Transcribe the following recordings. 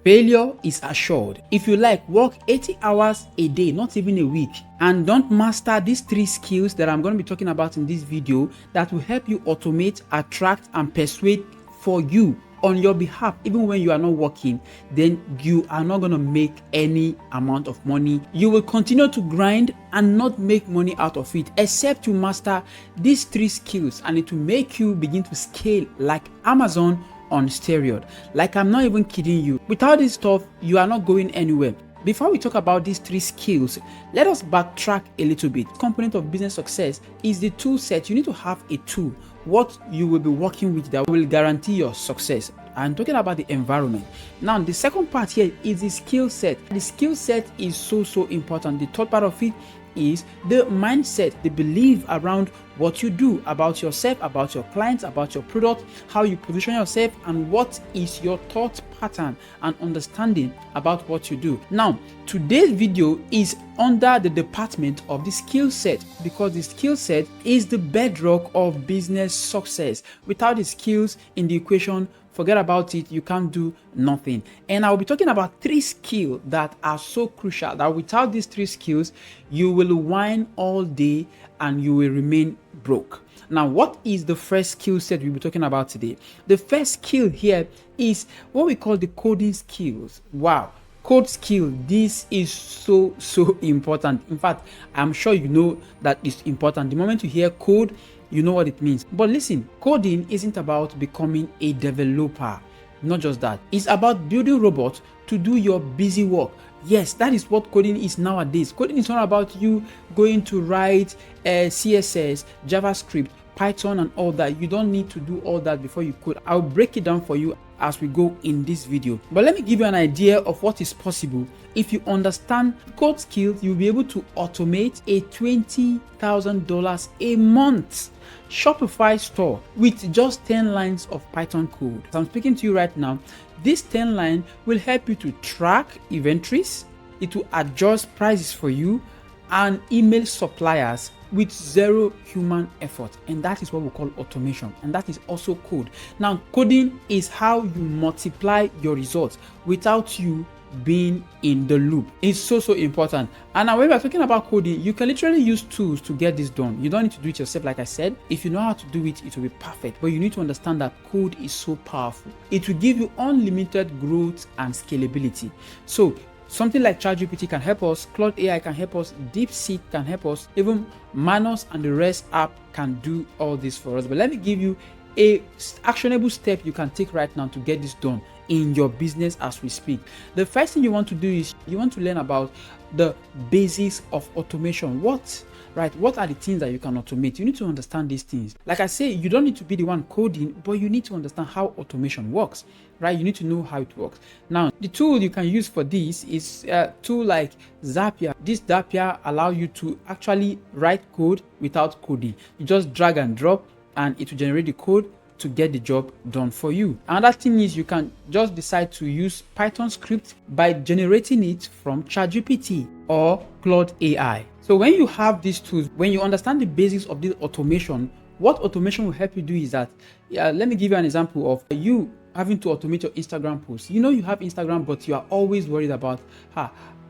Failure is assured. If you like, work 80 hours a day, not even a week, and don't master these 3 skills that I'm going to be talking about in this video that will help you automate, attract, and persuade for you on your behalf, even when you are not working, then you are not going to make any amount of money. You will continue to grind and not make money out of it, except you master these 3 skills, and it will make you begin to scale like Amazon on steroid. Like, I'm not even kidding you. Without this stuff, you are not going anywhere. Before we talk about these 3 skills, let us backtrack a little bit. Component of business success is the tool set. You need to have a tool, what you will be working with that will guarantee your success. I'm talking about the environment. Now, the second part here is the skill set. The skill set is so important. The third part of it is the mindset, the belief around what you do, about yourself, about your clients, about your product, how you position yourself, and what is your thought pattern and understanding about what you do. Now, today's video is under the department of the skill set, because the skill set is the bedrock of business success. Without the skills in the equation, forget about it, you can't do nothing. And I'll be talking about 3 skills that are so crucial that without these 3 skills, you will whine all day and you will remain broke. Now, what is the first skill set we'll be talking about today? The first skill here is what we call the coding skills. Wow. Code skill, this is so important. In fact, I'm sure you know that it's important. The moment you hear code, you know what it means. But listen, coding isn't about becoming a developer. Not just that. It's about building robots to do your busy work. Yes, that is what coding is nowadays. Coding is not about you going to write CSS, JavaScript, Python, and all that. You don't need to do all that before you code. I'll break it down for you as we go in this video. But let me give you an idea of what is possible. If you understand code skills, you'll be able to automate a $20,000 a month Shopify store with just 10 lines of Python code. As I'm speaking to you right now, this 10 line will help you to track inventories, it will adjust prices for you, and email suppliers with 0 human effort. And that is what we call automation, and that is also code. Now, coding is how you multiply your results without you being in the loop. It's so important. And now when we're talking about coding, you can literally use tools to get this done. You don't need to do it yourself. Like I said, if you know how to do it, it will be perfect. But you need to understand that code is so powerful. It will give you unlimited growth and scalability. So something like ChatGPT can help us, Claude AI can help us, DeepSeek can help us, even Manos and the rest app can do all this for us. But let me give you a actionable step you can take right now to get this done in your business as we speak. The first thing you want to do is you want to learn about the basics of automation. What are the things that you can automate? You need to understand these things. Like I say, you don't need to be the one coding, but you need to understand how automation works, right? You need to know how it works. Now, the tool you can use for this is a tool like Zapier. This Zapier allows you to actually write code without coding. You just drag and drop and it will generate the code to get the job done for you. Another thing is you can just decide to use Python script by generating it from ChatGPT or Claude AI. So when you have these tools, when you understand the basics of this automation, what automation will help you do is that, let me give you an example of you having to automate your Instagram posts. You know you have Instagram, but you are always worried about,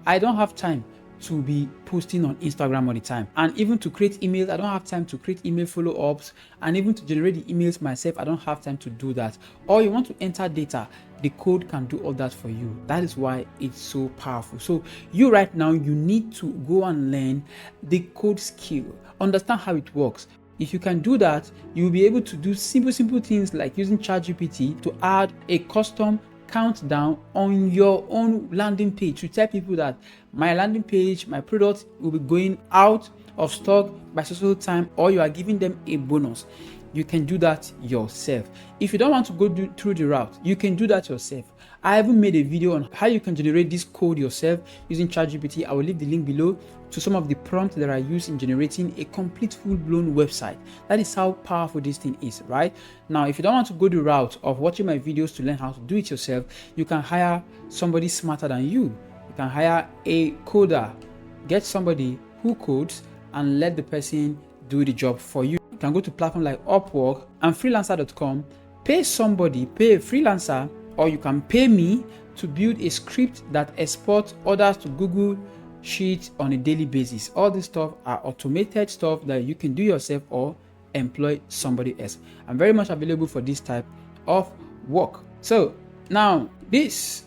I don't have time to be posting on Instagram all the time, and even to create emails, I don't have time to create email follow-ups, and even to generate the emails myself, I don't have time to do that. Or you want to enter data, the code can do all that for you. That is why it's so powerful. So you right now, you need to go and learn the code skill, understand how it works. If you can do that, you'll be able to do simple things like using ChatGPT to add a custom countdown on your own landing page to tell people that my landing page, my product will be going out of stock by so time, or you are giving them a bonus. You can do that yourself. If you don't want to go through the route, you can do that yourself. I haven't made a video on how you can generate this code yourself using ChatGPT. I will leave the link below to some of the prompts that I use in generating a complete full-blown website. That is how powerful this thing is, right? Now, if you don't want to go the route of watching my videos to learn how to do it yourself, you can hire somebody smarter than you. You can hire a coder. Get somebody who codes and let the person do the job for you. You can go to platforms like Upwork and freelancer.com, pay a freelancer or you can pay me to build a script that exports orders to Google Sheets on a daily basis. All this stuff are automated stuff that you can do yourself or employ somebody else. I'm very much available for this type of work. So now this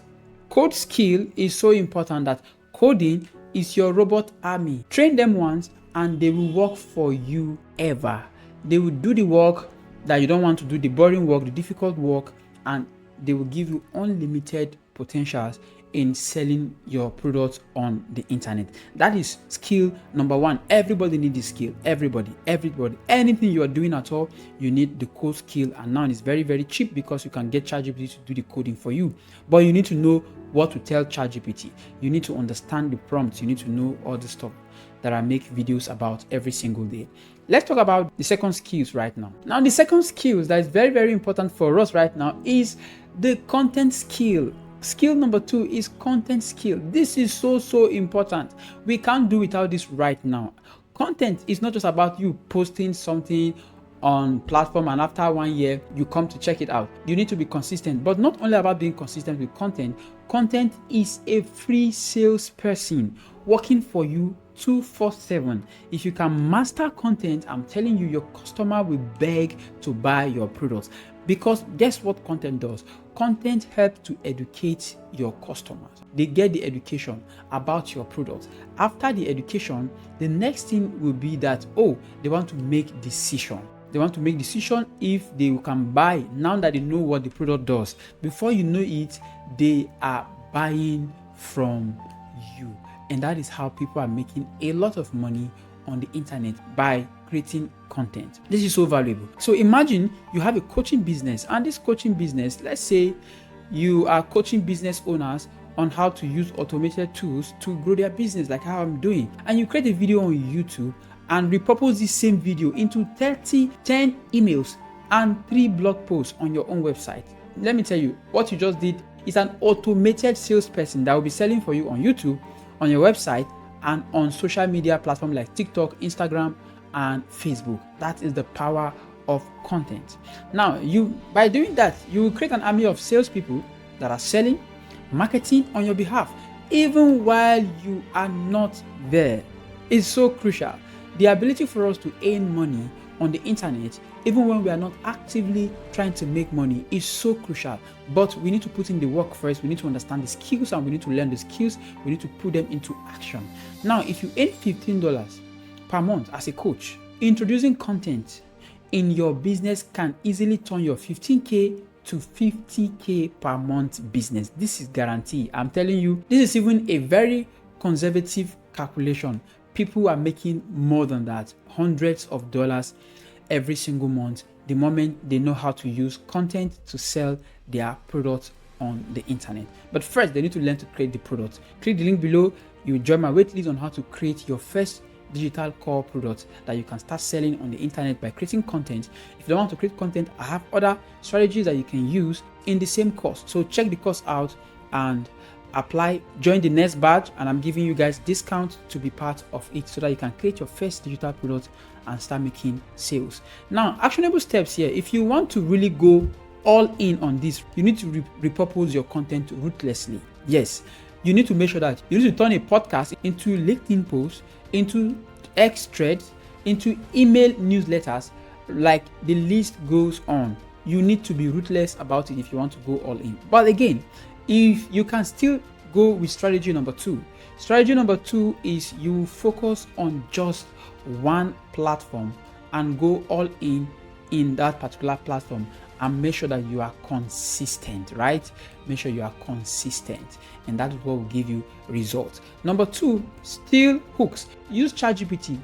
code skill is so important that coding is your robot army. Train them once and they will work for you ever. They will do the work that you don't want to do, the boring work, the difficult work, and they will give you unlimited potentials in selling your products on the internet. That is skill number one. Everybody needs this skill. Everybody. Anything you are doing at all, you need the code skill. And now it's very, very cheap because you can get ChatGPT to do the coding for you. But you need to know what to tell ChatGPT. You need to understand the prompts. You need to know all the stuff that I make videos about every single day. Let's talk about the second skills right now. Now, the second skills that is very, very important for us right now is the content skill. Skill number 2 is content skill. This is so important. We can't do without this right now. Content is not just about you posting something on platform and after 1 year you come to check it out. You need to be consistent, but not only about being consistent with content. Content is a free salesperson working for you 24/7. If you can master content, I'm telling you, your customer will beg to buy your products. Because guess what content does? Content helps to educate your customers. They get the education about your products. After the education, the next thing will be that, they want to make decision. They want to make decision if they can buy now that they know what the product does. Before you know it, they are buying from you. And that is how people are making a lot of money on the internet, by creating content. This is so valuable. So imagine you have a coaching business, and this coaching business, let's say you are coaching business owners on how to use automated tools to grow their business, like how I'm doing. And you create a video on YouTube and repurpose this same video into 10 emails and 3 blog posts on your own website. Let me tell you, what you just did is an automated salesperson that will be selling for you on YouTube, on your website, and on social media platforms like TikTok, Instagram, and Facebook. That is the power of content. Now, by doing that, you will create an army of salespeople that are selling, marketing on your behalf, even while you are not there. It's so crucial. The ability for us to earn money on the internet, even when we are not actively trying to make money, is so crucial. But we need to put in the work first. We need to understand the skills, and we need to learn the skills. We need to put them into action. Now, if you earn $15 per month as a coach, introducing content in your business can easily turn your $15K to $50K per month business. This is guaranteed. I'm telling you, this is even a very conservative calculation. People are making more than that, hundreds of dollars every single month, the moment they know how to use content to sell their products on the internet. But first, they need to learn to create the product. Click the link below. You will join my waitlist on how to create your first digital core product that you can start selling on the internet by creating content. If you don't want to create content, I have other strategies that you can use in the same course. So check the course out and apply, join the next batch, and I'm giving you guys discount to be part of it so that you can create your first digital product and start making sales. Now, actionable steps here. If you want to really go all in on this, you need to repurpose your content ruthlessly. Yes, you need to make sure that you need to turn a podcast into LinkedIn posts, into X threads, into email newsletters, like the list goes on. You need to be ruthless about it if you want to go all in. But again, if you can still go with strategy number 2. Strategy number 2 is you focus on just one platform and go all in that particular platform, and make sure that you are consistent, right? Make sure you are consistent, and that is what will give you results. Number 2, steal hooks. Use ChatGPT.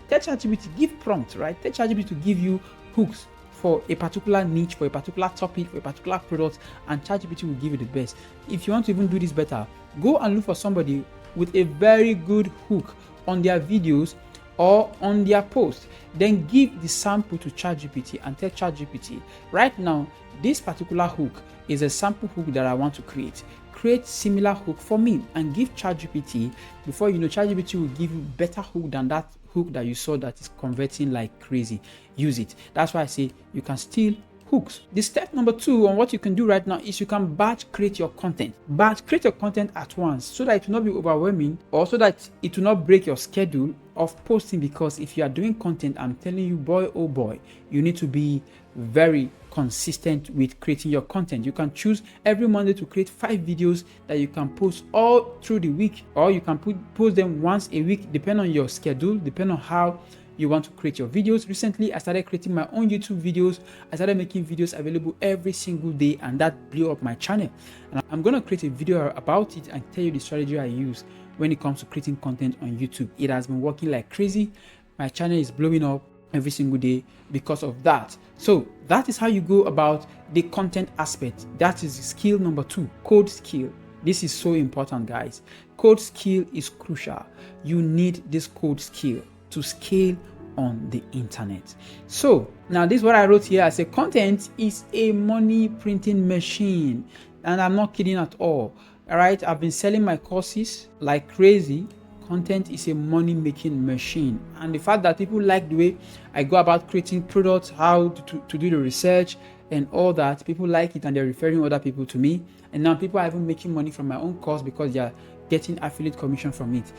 Tell ChatGPT, give prompts, right? Tell ChatGPT to give you hooks for a particular niche, for a particular topic, for a particular product, and ChatGPT will give you the best. If you want to even do this better, go and look for somebody with a very good hook on their videos or on their post. Then give the sample to ChatGPT and tell ChatGPT, right now, this particular hook is a sample hook that I want to create. Create similar hook for me and give ChatGPT. Before you know, ChatGPT will give you better hook than that hook that you saw that is converting like crazy. Use it. That's why I say you can steal hooks. The step number 2 on what you can do right now is you can batch create your content. Batch create your content at once so that it will not be overwhelming, or so that it will not break your schedule of posting. Because if you are doing content, I'm telling you, boy oh boy, you need to be very consistent with creating your content. You can choose every Monday to create 5 videos that you can post all through the week, or you can post them once a week, depending on your schedule, depending on how you want to create your videos. Recently, I started creating my own YouTube videos. I started making videos available every single day, and that blew up my channel. And I'm going to create a video about it and tell you the strategy I use when it comes to creating content on YouTube. It has been working like crazy. My channel is blowing up every single day because of that. So that is how you go about the content aspect. That is skill number 2, code skill. This is so important, guys. Code skill is crucial. You need this code skill to scale on the internet. So now this is what I wrote here. I say content is a money printing machine, and I'm not kidding at all. All right, I've been selling my courses like crazy. Content is a money making machine, and the fact that people like the way I go about creating products, how to do the research and all that, people like it and they're referring other people to me. And now people are even making money from my own course because they are getting affiliate commission from it,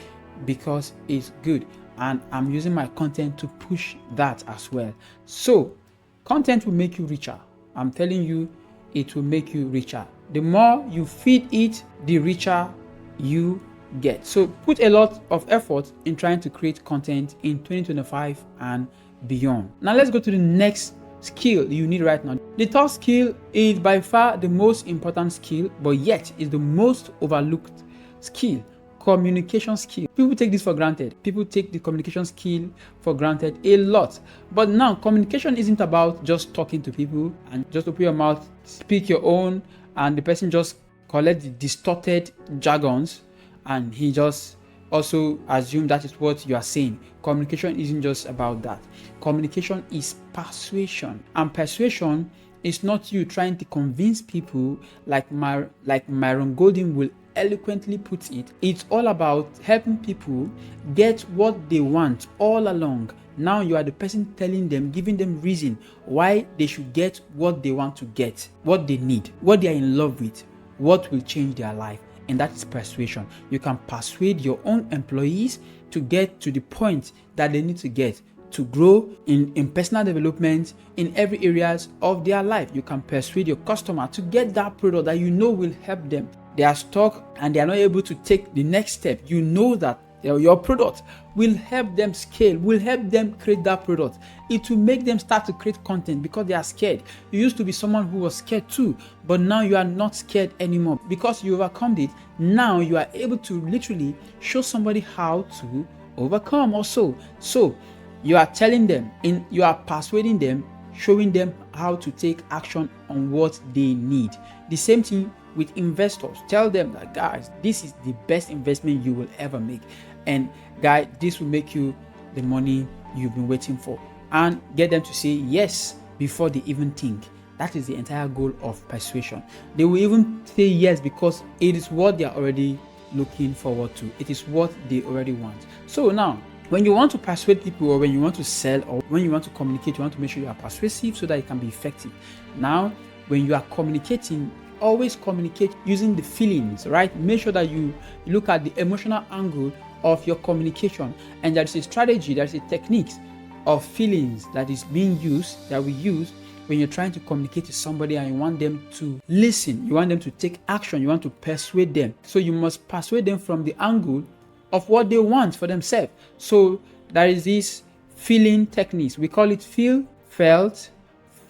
because it's good, and I'm using my content to push that as well. So content will make you richer. I'm telling you, it will make you richer. The more you feed it, the richer you get. So put a lot of effort in trying to create content in 2025 and beyond. Now let's go to the next skill you need right now. The third skill is by far the most important skill, but yet is the most overlooked skill: communication skill. People take this for granted. People take the communication skill for granted a lot. But now communication isn't about just talking to people and just open your mouth, speak your own, and the person just collect the distorted jargons and he just also assume that is what you are saying. Communication isn't just about that. Communication is persuasion, and persuasion is not you trying to convince people like Myron Golden will eloquently put it. It's all about helping people get what they want all along. Now you are the person telling them, giving them reason why they should get what they want to get, what they need, what they are in love with, what will change their life. And that is persuasion. You can persuade your own employees to get to the point that they need to get to grow in personal development in every areas of their life. You can persuade your customer to get that product that you know will help them. They are stuck and they are not able to take the next step. You know that your product will help them scale, will help them create that product. It will make them start to create content because they are scared. You used to be someone who was scared too, but now you are not scared anymore because you overcome it. Now you are able to literally show somebody how to overcome also. So you are telling them, you are persuading them, showing them how to take action on what they need. The same thing with investors. Tell them that, guys, this is the best investment you will ever make, and guys, this will make you the money you've been waiting for, and get them to say yes before they even think. That is the entire goal of persuasion. They will even say yes because it is what they are already looking forward to. It is what they already want. So now, when you want to persuade people, or when you want to sell, or when you want to communicate, you want to make sure you are persuasive so that it can be effective. Now, when you are communicating, always communicate using the feelings, right? Make sure that you look at the emotional angle of your communication, and there is a strategy, there is a technique of feelings that is being used, that we use when you're trying to communicate to somebody and you want them to listen, you want them to take action, you want to persuade them. So you must persuade them from the angle of what they want for themselves. So there is this feeling techniques. We call it feel, felt,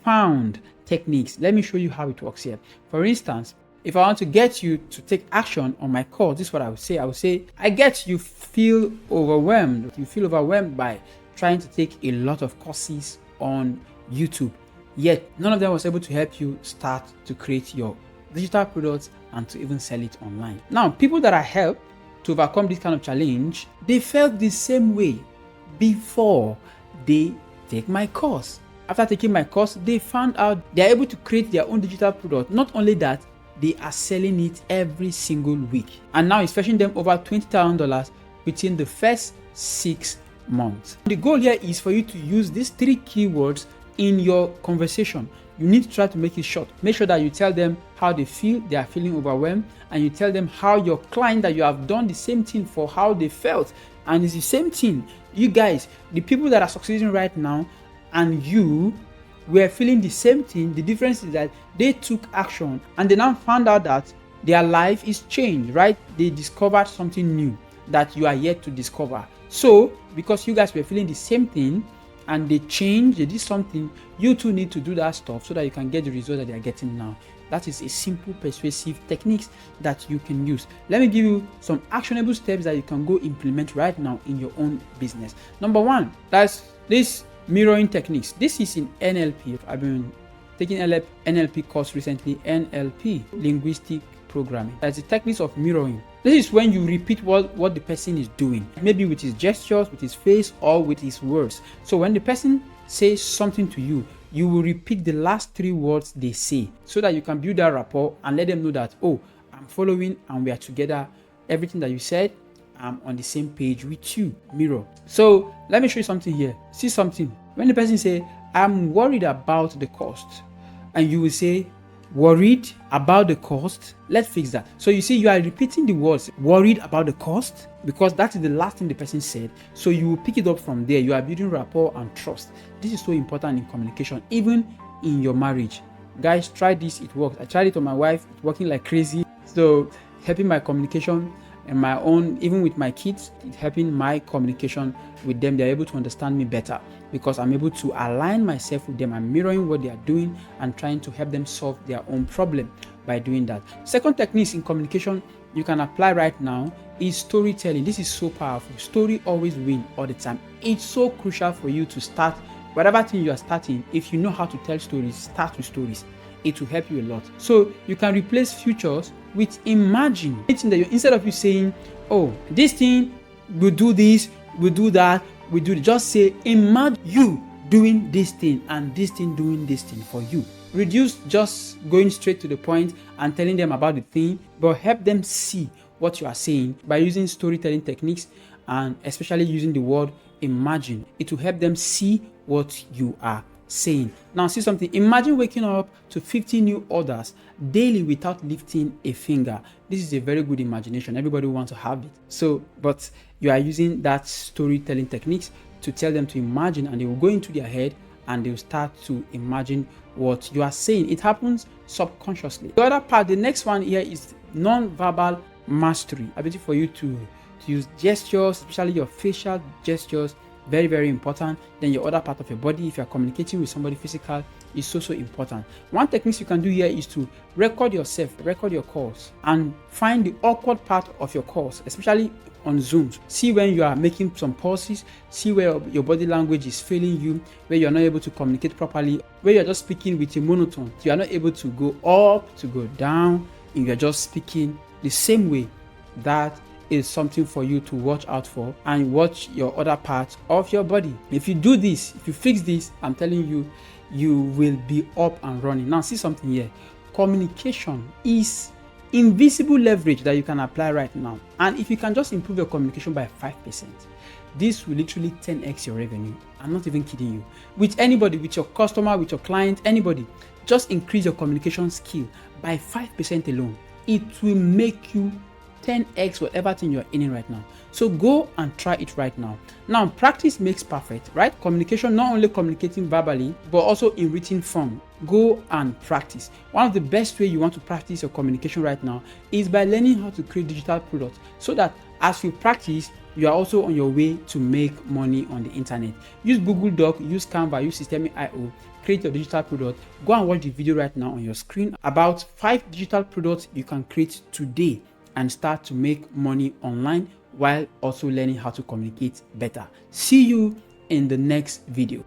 found techniques. Let me show you how it works here. For instance, if I want to get you to take action on my course, this is what I would say. I would say, I get you feel overwhelmed. You feel overwhelmed by trying to take a lot of courses on YouTube, yet none of them was able to help you start to create your digital products and to even sell it online. Now, people that I help to overcome this kind of challenge, they felt the same way before they take my course. After taking my course, they found out they're able to create their own digital product. Not only that, they are selling it every single week. And now it's fetching them over $20,000 within the first 6 months. The goal here is for you to use these 3 keywords in your conversation, you need to try to make it short. Make sure that you tell them how they feel, they are feeling overwhelmed, and you tell them how your client that you have done the same thing for, how they felt. And it's the same thing. You guys, the people that are succeeding right now and you were feeling the same thing. The difference is that they took action and they now found out that their life is changed, right? They discovered something new that you are yet to discover. So, because you guys were feeling the same thing and they changed, they did something, you too need to do that stuff so that you can get the results that they are getting now. That is a simple persuasive techniques that you can use. Let me give you some actionable steps that you can go implement right now in your own business. Number one, that's this mirroring techniques. This is in NLP. I've been taking NLP course recently, NLP, linguistic programming. That's the techniques of mirroring. This is when you repeat what the person is doing, maybe with his gestures, with his face, or with his words. So when the person says something to you, you will repeat the last 3 words they say so that you can build that rapport and let them know that, oh, I'm following and we are together. Everything that you said, I'm on the same page with you. Mirror. So let me show you something here. See something. When the person say, I'm worried about the cost, and you will say, worried about the cost. Let's fix that. So you see, you are repeating the words worried about the cost because that is the last thing the person said. So you will pick it up from there. You are building rapport and trust. This is so important in communication, even in your marriage. Guys, try this. It works. I tried it on my wife. It's working like crazy. So helping my communication and my own, even with my kids, it's helping my communication with them. They're able to understand me better because I'm able to align myself with them. I'm mirroring what they are doing and trying to help them solve their own problem by doing that. Second techniques in communication you can apply right now is storytelling. This is so powerful. Story always win all the time. It's so crucial for you to start whatever thing you are starting. If you know how to tell stories, start with stories. It will help you a lot. So you can replace futures with imagine. Instead of you saying, oh, this thing will do this, will do that, will do it. Just say, imagine you doing this thing and this thing doing this thing for you. Reduce just going straight to the point and telling them about the thing, but help them see what you are saying by using storytelling techniques and especially using the word imagine. It will help them see what you are saying. Now see something. Imagine waking up to 50 new orders daily without lifting a finger. This is a very good imagination. Everybody wants to have it. So, but you are using that storytelling techniques to tell them to imagine, and they will go into their head and they will start to imagine what you are saying. It happens subconsciously. The other part, the next one here is non-verbal mastery. Ability for you to use gestures, especially your facial gestures. Very, very important. Then your other part of your body, if you are communicating with somebody physical, is so important. One technique you can do here is to record yourself, record your calls, and find the awkward part of your calls, especially on Zooms. See when you are making some pauses, see where your body language is failing you, where you are not able to communicate properly, where you are just speaking with a monotone. You are not able to go up, to go down, and you are just speaking the same way. That is something for you to watch out for, and watch your other parts of your body. If you do this, if you fix this, I'm telling you, you will be up and running. Now see something here. Communication is invisible leverage that you can apply right now, and if you can just improve your communication by 5%, this will literally 10x your revenue. I'm not even kidding you. With anybody, with your customer, with your client, anybody, just increase your communication skill by 5% alone. It will make you 10x whatever thing you're in right now. So go and try it right now. Now, practice makes perfect, right? Communication, not only communicating verbally, but also in written form. Go and practice. One of the best way you want to practice your communication right now is by learning how to create digital products, so that as you practice, you are also on your way to make money on the internet. Use Google Doc, use Canva, use Systemi.io, create your digital product. Go and watch the video right now on your screen about 5 digital products you can create today and start to make money online while also learning how to communicate better. See you in the next video.